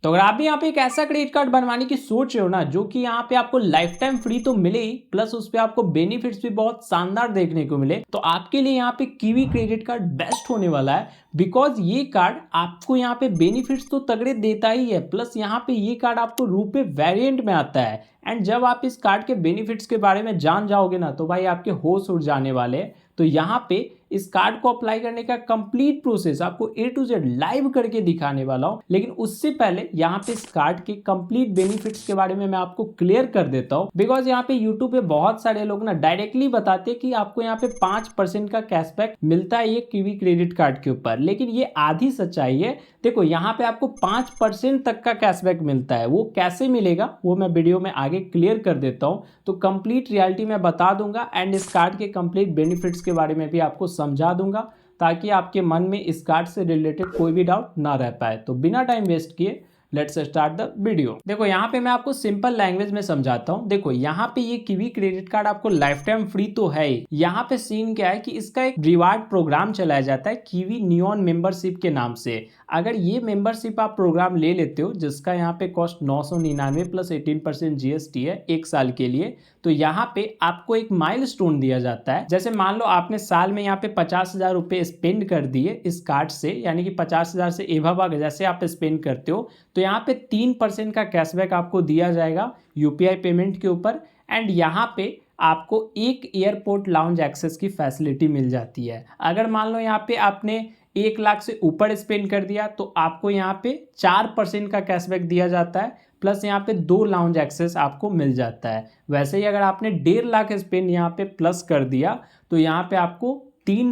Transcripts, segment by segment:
तो अगर आप भी यहाँ पे एक ऐसा क्रेडिट कार्ड बनवाने की सोच रहे हो ना, जो कि यहाँ पे आपको लाइफ टाइम फ्री तो मिले ही, प्लस उस पे आपको बेनिफिट्स भी बहुत शानदार देखने को मिले, तो आपके लिए यहाँ पे कीवी क्रेडिट कार्ड बेस्ट होने वाला है। बिकॉज ये कार्ड आपको यहाँ पे बेनिफिट्स तो तगड़े देता ही है, प्लस यहाँ पे ये कार्ड आपको रुपए वेरिएंट में आता है। एंड जब आप इस कार्ड के बेनिफिट्स के बारे में जान जाओगे ना, तो भाई आपके होश उड़ जाने वाले हैं। तो यहाँ पे इस कार्ड को अप्लाई करने का कंप्लीट प्रोसेस आपको A to Z लाइव करके दिखाने वाला हूं। लेकिन उससे पहले यहाँ पे इस कार्ड के कंप्लीट बेनिफिट्स के बारे में मैं आपको क्लियर कर देता हूं। बिकॉज यहाँ पे यूट्यूब पे बहुत सारे लोग ना डायरेक्टली बताते हैं कि आपको यहाँ पे 5% का कैशबैक मिलता है ये कीवी क्रेडिट कार्ड के ऊपर, लेकिन ये आधी सच्चाई है। देखो यहाँ पे आपको 5% तक का कैशबैक मिलता है, वो कैसे मिलेगा वो मैं वीडियो में आगे क्लियर कर देता हूँ। तो कंप्लीट रियलिटी मैं बता दूंगा एंड इस कार्ड के कंप्लीट बेनिफिट्स के बारे में भी आपको समझा दूंगा, ताकि आपके मन में इस कार्ड से रिलेटेड कोई भी डाउट ना रह पाए। तो बिना टाइम वेस्ट किए लेट्स स्टार्ट द वीडियो। देखो यहाँ पे मैं आपको सिंपल लैंग्वेज में समझाता हूँ। देखो यहाँ पे ये कीवी क्रेडिट कार्ड आपको लाइफ टाइम फ्री तो है ही। यहाँ पे सीन क्या है कि इसका एक रिवार्ड प्रोग्राम चलाया जाता है कीवी नियॉन मेंबरशिप के नाम से। अगर ये मेंबरशिप आप प्रोग्राम ले लेते हो, जिसका यहाँ पे कॉस्ट 999 प्लस 18% GST है एक साल के लिए, तो यहाँ पे आपको एक माइलस्टोन दिया जाता है। जैसे मान लो आपने साल में यहाँ पे 50,000 रुपये स्पेंड कर दिए इस कार्ड से, यानी कि 50,000 से एभव जैसे आप स्पेंड करते हो, तो यहाँ पे 3% का कैशबैक आपको दिया जाएगा UPI पेमेंट के ऊपर। एंड यहाँ पे आपको एक एयरपोर्ट लाउंज एक्सेस की फैसिलिटी मिल जाती है। अगर मान लो यहाँ पे आपने 1 लाख से ऊपर स्पेंड कर दिया, तो आपको यहाँ पे 4% का कैशबैक दिया जाता है, प्लस यहाँ पे 2 लाउंज एक्सेस आपको मिल जाता है। वैसे ही अगर आपने 1.5 लाख स्पेंड यहाँ पे प्लस कर दिया, तो यहाँ पे आपको 3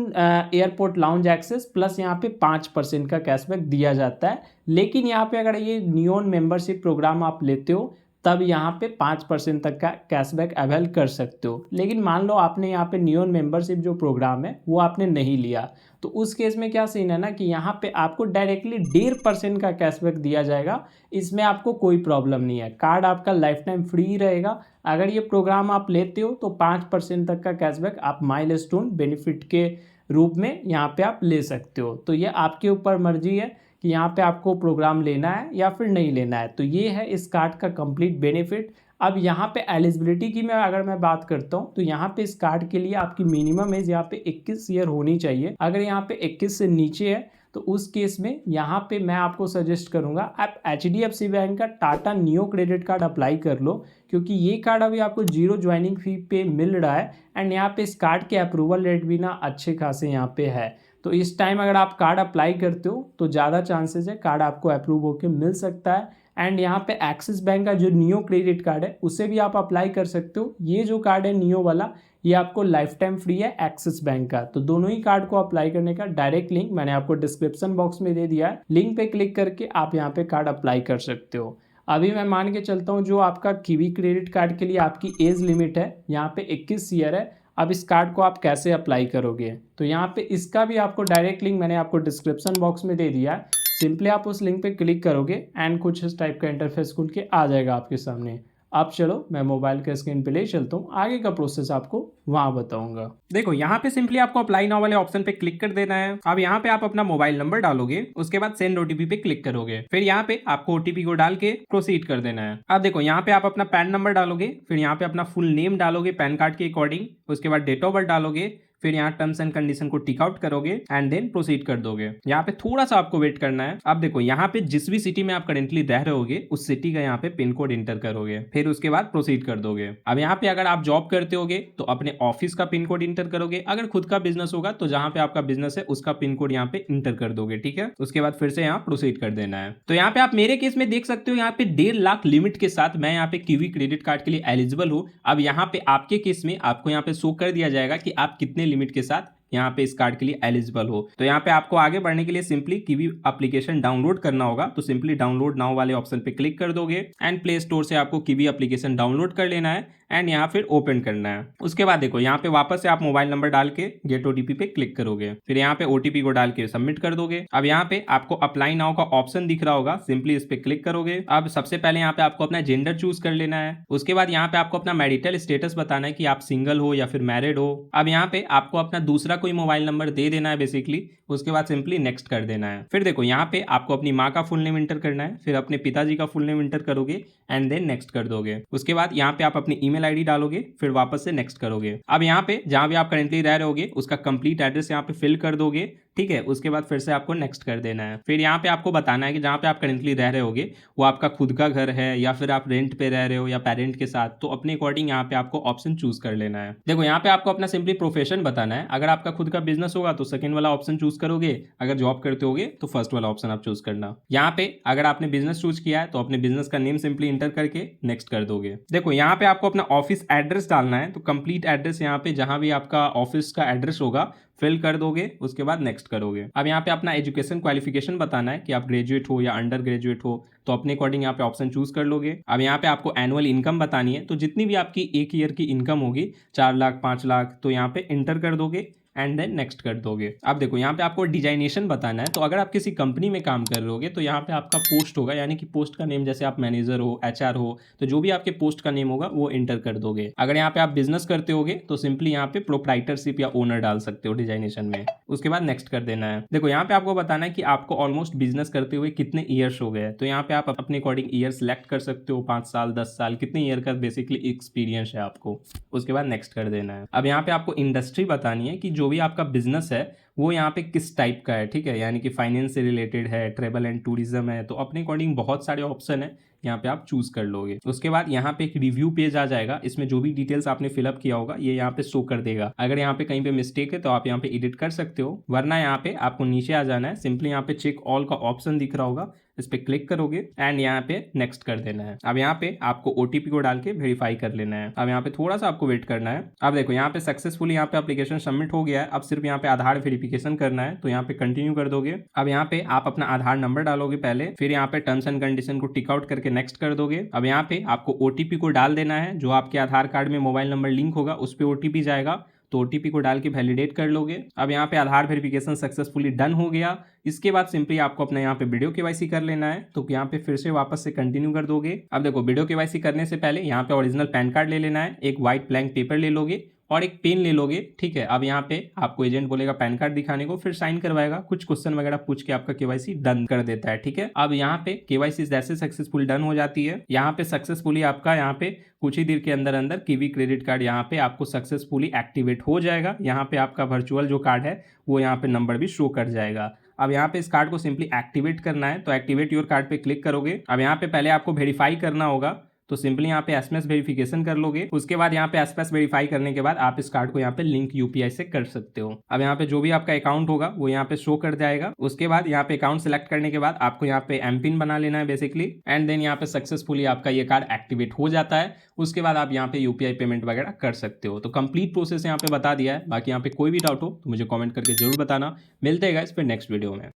एयरपोर्ट लाउंज एक्सेस प्लस यहाँ पे 5% का कैशबैक दिया जाता है। लेकिन यहाँ पे अगर ये नियॉन मेंबरशिप प्रोग्राम आप लेते हो, तब यहाँ पे 5% तक का कैशबैक अवेल कर सकते हो। लेकिन मान लो आपने यहाँ पे नियॉन मेंबरशिप जो प्रोग्राम है वो आपने नहीं लिया, तो उस केस में क्या सीन है ना कि यहाँ पे आपको डायरेक्टली 1.5% का कैशबैक दिया जाएगा। इसमें आपको कोई प्रॉब्लम नहीं है, कार्ड आपका लाइफ टाइम फ्री रहेगा। अगर ये प्रोग्राम आप लेते हो तो 5% तक का कैशबैक आप माइलस्टोन बेनिफिट के रूप में यहाँ पे आप ले सकते हो। तो ये आपके ऊपर मर्जी है कि यहाँ पे आपको प्रोग्राम लेना है या फिर नहीं लेना है। तो ये है इस कार्ड का कंप्लीट बेनिफिट। अब यहाँ पे एलिजिबिलिटी की अगर मैं बात करता हूँ, तो यहाँ पे इस कार्ड के लिए आपकी मिनिमम एज यहाँ पे 21 ईयर होनी चाहिए। अगर यहाँ पे 21 से नीचे है, तो उस केस में यहाँ पे मैं आपको सजेस्ट करूँगा आप HDFC बैंक का Tata neo credit card apply कर लो, क्योंकि ये कार्ड अभी आपको 0 ज्वाइनिंग फी पे मिल रहा है। एंड यहाँ पे इस कार्ड के अप्रूवल रेट भी ना अच्छे खासे यहाँ पे है। तो इस टाइम अगर आप कार्ड अप्लाई करते हो तो ज़्यादा चांसेस है कार्ड आपको अप्रूव होकर मिल सकता है। एंड यहाँ पे एक्सिस बैंक का जो नियो क्रेडिट कार्ड है उसे भी आप अप्लाई कर सकते हो। ये जो कार्ड है नियो वाला, ये आपको लाइफ टाइम फ्री है एक्सिस बैंक का। तो दोनों ही कार्ड को अप्लाई करने का डायरेक्ट लिंक मैंने आपको डिस्क्रिप्शन बॉक्स में दे दिया है। लिंक पे क्लिक करके आप यहाँ पे कार्ड अप्लाई कर सकते हो। अभी मैं मान के चलता हूँ जो आपका कीवी क्रेडिट कार्ड के लिए आपकी एज लिमिट है यहाँ पे 21 ईयर है। अब इस कार्ड को आप कैसे अप्लाई करोगे, तो यहाँ पे इसका भी आपको डायरेक्ट लिंक मैंने आपको डिस्क्रिप्शन बॉक्स में दे दिया है। सिंपली आप उस लिंक पे क्लिक करोगे एंड कुछ इस टाइप का इंटरफेस खुल के आ जाएगा आपके सामने। अब चलो मैं मोबाइल के स्क्रीन पे ले चलता हूँ, आगे का प्रोसेस आपको वहां बताऊंगा। देखो यहाँ पे सिंपली आपको अप्लाई नाउ वाले ऑप्शन पे क्लिक कर देना है। अब यहाँ पे आप अपना मोबाइल नंबर डालोगे, उसके बाद सेंड OTP पे क्लिक करोगे, फिर यहाँ पे आपको OTP को डाल के प्रोसीड कर देना है। अब देखो यहाँ पे आप अपना पैन नंबर डालोगे, फिर यहाँ पे अपना फुल नेम डालोगे पैन कार्ड के अकॉर्डिंग, उसके बाद डेट ऑफ बर्थ डालोगे, फिर यहाँ टर्म्स एंड कंडीशन को टिक आउट करोगे एंड देन प्रोसीड कर दोगे। यहाँ पे थोड़ा सा आपको वेट करना है। अब देखो यहाँ पे जिस भी सिटी में आप करेंटली रह रहे होगे उस सिटी का यहाँ पे पिन कोड इंटर करोगे, फिर उसके बाद प्रोसीड कर दोगे। अब यहाँ पे अगर आप जॉब करते होगे तो अपने ऑफिस का पिन कोड इंटर करोगे, अगर खुद का बिजनेस होगा तो जहाँ पे आपका बिजनेस है उसका पिन कोड यहाँ पे इंटर कर दोगे, ठीक है। उसके बाद फिर से यहाँ प्रोसीड कर देना है। तो यहाँ पे आप मेरे केस में देख सकते हो यहाँ पे 1.5 लाख लिमिट के साथ मैं यहाँ पे कीवी क्रेडिट कार्ड के लिए एलिजिबल हूँ। अब यहाँ पे आपके केस में आपको यहाँ पे शो कर दिया जाएगा कि आप कितने लिमिट के साथ यहाँ पे इस कार्ड के लिए एलिजिबल हो। तो यहाँ पे आपको आगे बढ़ने के लिए सिंपली कीवी एप्लीकेशन डाउनलोड करना होगा। तो सिंपली डाउनलोड नाउ वाले ऑप्शन पे क्लिक कर दोगे एंड प्ले स्टोर से आपको कीवी एप्लीकेशन डाउनलोड कर लेना है एंड यहाँ फिर ओपन करना है। उसके बाद देखो यहाँ पे वापस से आप मोबाइल नंबर डाल के गेट ओटीपी पे क्लिक करोगे, फिर यहाँ पे ओटीपी को डाल के सबमिट कर दोगे। अब यहाँ पे आपको अप्लाई नाउ का ऑप्शन दिख रहा होगा, सिंपली इस पे क्लिक करोगे। अब सबसे पहले यहाँ पे आपको अपना जेंडर चूज कर लेना है। उसके बाद यहाँ पे आपको अपना मैरिटल स्टेटस बताना है कि आप सिंगल हो या फिर मैरिड हो। अब यहाँ पे आपको अपना दूसरा कोई मोबाइल नंबर दे देना है बेसिकली। उसके बाद सिंपली नेक्स्ट कर देना है। फिर देखो यहाँ पे आपको अपनी माँ का फुल नेम इंटर करना है, फिर अपने पिताजी का फुल नेम इंटर करोगे एंड देन नेक्स्ट कर दोगे। उसके बाद यहाँ पे आप अपनी ईमेल आईडी डालोगे, फिर वापस से नेक्स्ट करोगे। अब यहाँ पे जहां भी आप करेंटली रह रहे होगे उसका कंप्लीट एड्रेस यहाँ पे फिल कर दोगे, ठीक है। उसके बाद फिर से आपको नेक्स्ट कर देना है। फिर यहाँ पे आपको बताना है कि जहाँ पे आप करेंटली रह रहे होगे वो आपका खुद का घर है या फिर आप रेंट पे रह रहे हो या पेरेंट के साथ, तो अपने अकॉर्डिंग यहाँ पे आपको ऑप्शन चूज कर लेना है। देखो यहाँ पे आपको अपना सिंपली प्रोफेशन बताना है। अगर आपका खुद का बिजनेस होगा तो सेकंड वाला ऑप्शन चूज करोगे, अगर जॉब करते होगे तो फर्स्ट वाला ऑप्शन आप चूज करना। यहाँ पे अगर आपने बिजनेस चूज किया है तो अपने बिजनेस का नेम सिंपली इंटर करके नेक्स्ट कर दोगे। देखो यहाँ पे आपको अपना ऑफिस एड्रेस डालना है, तो कंप्लीट एड्रेस यहाँ पे जहां भी आपका ऑफिस का एड्रेस होगा फिल कर दोगे। उसके बाद नेक्स्ट करोगे। अब यहाँ पे अपना एजुकेशन क्वालिफिकेशन बताना है कि आप ग्रेजुएट हो या अंडर ग्रेजुएट हो, तो अपने अकॉर्डिंग यहाँ पे ऑप्शन चूज कर लोगे। अब यहाँ पे आपको एनुअल इनकम बतानी है, तो जितनी भी आपकी एक ईयर की इनकम होगी 4 लाख 5 लाख, तो यहाँ पे इंटर कर दोगे एंड देन नेक्स्ट कर दोगे। अब देखो यहाँ पे आपको डिजाइनेशन बताना है, तो अगर आप किसी कंपनी में काम कर रहे होगे तो यहाँ पे आपका पोस्ट होगा, यानी कि पोस्ट का नेम, जैसे आप मैनेजर हो, एचआर हो, तो जो भी आपके पोस्ट का नेम होगा वो इंटर कर दोगे। अगर यहाँ पे आप बिजनेस करते होगे तो सिंपली यहाँ पे प्रोप्राइटरशिप या ओनर डाल सकते हो डिजाइनेशन में। उसके बाद नेक्स्ट कर देना है। देखो यहाँ पे आपको बताना है कि आपको ऑलमोस्ट बिजनेस करते हुए कितने ईयर्स हो गए, तो यहाँ पे आप अपने अकॉर्डिंग ईयर सेलेक्ट कर सकते हो, 5 साल 10 साल, कितने ईयर का बेसिकली एक्सपीरियंस है आपको। उसके बाद नेक्स्ट कर देना है। अब यहाँ पे आपको इंडस्ट्री बतानी है कि जो भी आपका बिजनेस है वो यहाँ पे किस टाइप का है, ठीक है, यानी कि फाइनेंस से रिलेटेड है, ट्रेवल एंड टूरिज्म है, तो अपने अकॉर्डिंग बहुत सारे ऑप्शन है, यहाँ पे आप चूज कर लोगे। उसके बाद यहाँ पे एक रिव्यू पेज आ जाएगा, इसमें जो भी डिटेल्स आपने फिलअप किया होगा ये यहाँ पे शो कर देगा। अगर यहाँ पे कहीं पे मिस्टेक है तो आप यहाँ पे एडिट कर सकते हो, वरना यहाँ पे आपको नीचे आ जाना है। सिंपली यहाँ पे चेक ऑल का ऑप्शन दिख रहा होगा, इस पे क्लिक करोगे एंड यहाँ पे नेक्स्ट कर देना है। अब यहाँ पे आपको ओटीपी को डाल के वेरीफाई कर लेना है। अब यहाँ पे थोड़ा सा आपको वेट करना है। अब देखो यहाँ पे सक्सेसफुली यहाँ पे एप्लीकेशन सबमिट हो गया है। अब सिर्फ यहाँ पे आधार वेरिफिकेशन करना है, तो यहाँ पे कंटिन्यू कर दोगे। अब यहाँ पे आप अपना आधार नंबर डालोगे पहले, फिर यहाँ पे टर्म्स एंड कंडीशन को टिक आउट करके नेक्स्ट कर दोगे। अब यहाँ पे आपको ओटीपी को डाल देना है, जो आपके आधार कार्ड में मोबाइल नंबर लिंक होगा उस पर ओटीपी जाएगा, तो ओटीपी को डाल के वैलिडेट कर लोगे। अब यहाँ पे आधार वेरिफिकेशन सक्सेसफुली डन हो गया। इसके बाद सिंपली आपको अपना यहाँ पे वीडियो केवाईसी कर लेना है, तो यहाँ पे फिर से वापस से कंटिन्यू कर दोगे। अब देखो वीडियो केवाईसी करने से पहले यहाँ पे ओरिजिनल पैन कार्ड ले लेना है, एक व्हाइट ब्लैंक पेपर ले लोगे और एक पेन ले लोगे, ठीक है। अब यहाँ पे आपको एजेंट बोलेगा पैन कार्ड दिखाने को, फिर साइन करवाएगा, कुछ क्वेश्चन वगैरह पूछ के आपका केवाईसी डन कर देता है, ठीक है। अब यहाँ पे केवाईसी जैसे सक्सेसफुल डन हो जाती है, यहाँ पे सक्सेसफुली आपका यहाँ पे कुछ ही देर के अंदर अंदर कीवी क्रेडिट कार्ड यहाँ पे आपको सक्सेसफुली एक्टिवेट हो जाएगा। यहाँ पे आपका वर्चुअल जो कार्ड है वो यहाँ पे नंबर भी शो कर जाएगा। अब यहाँ पे इस कार्ड को सिंपली एक्टिवेट करना है, तो एक्टिवेट योर कार्ड पे क्लिक करोगे। अब यहाँ पे पहले आपको वेरीफाई करना होगा, तो सिंपली यहाँ पे एसएमएस वेरिफिकेशन कर लोगे। उसके बाद यहाँ पे एसएमएस वेरीफाई करने के बाद आप इस कार्ड को यहाँ पे लिंक यूपीआई से कर सकते हो। अब यहाँ पे जो भी आपका अकाउंट होगा वो यहाँ पे शो कर जाएगा। उसके बाद यहाँ पे अकाउंट सेलेक्ट करने के बाद आपको यहाँ पे एमपिन बना लेना है बेसिकली, एंड देन यहाँ पे सक्सेसफुली आपका ये कार्ड एक्टिवेट हो जाता है। उसके बाद आप यहाँ पे यूपीआई पेमेंट वगैरह कर सकते हो। तो कंप्लीट प्रोसेस यहाँ पे बता दिया है। बाकी यहाँ पे कोई भी डाउट हो तो मुझे कॉमेंट करके जरूर बताना। मिलते हैं गाइस फिर नेक्स्ट वीडियो में।